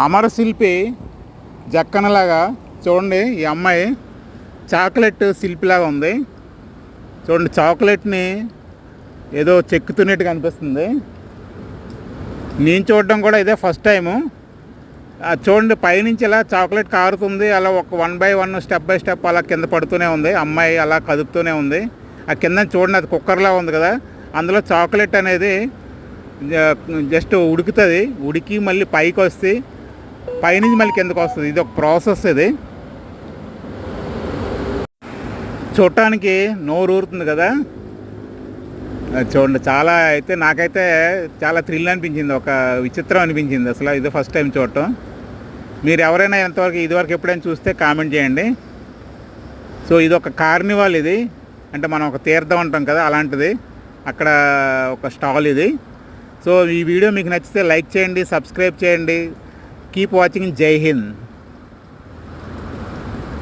అమరశిల్పి జక్కనలాగా చూడండి. ఈ అమ్మాయి చాక్లెట్ శిల్పిలాగా ఉంది. చూడండి, చాక్లెట్ని ఏదో చెక్కుతున్నట్టుగా అనిపిస్తుంది. నేను చూడడం కూడా ఇదే ఫస్ట్ టైము. చూడండి, పైనుంచి ఇలా చాక్లెట్ కారుతుంది, అలా ఒక 1 by 1 స్టెప్ బై స్టెప్ అలా కింద పడుతూనే ఉంది. అమ్మాయి అలా కదుపుతూనే ఉంది. ఆ కింద చూడండి, అది కుక్కర్లా ఉంది కదా, అందులో చాక్లెట్ అనేది జస్ట్ ఉడుకుతుంది. ఉడికి మళ్ళీ పైకి వస్తే పైనుంచి మళ్ళీ కిందకు వస్తుంది. ఇది ఒక ప్రాసెస్. ఇది చూడటానికి నోరు ఊరుతుంది కదా. చూడండి, చాలా అయితే నాకైతే చాలా థ్రిల్ అనిపించింది, ఒక విచిత్రం అనిపించింది అసలు. ఇది ఫస్ట్ టైం చూడటం. మీరు ఎవరైనా ఎంతవరకు ఇదివరకు ఎప్పుడైనా చూస్తే కామెంట్ చేయండి. సో ఇది ఒక కార్నివాల్. ఇది అంటే మనం ఒక తీర్థం అంటాం కదా, అలాంటిది. అక్కడ ఒక స్టాల్ ఇది. సో ఈ వీడియో మీకు నచ్చితే లైక్ చేయండి, సబ్స్క్రైబ్ చేయండి. Keep watching. జై హింద్.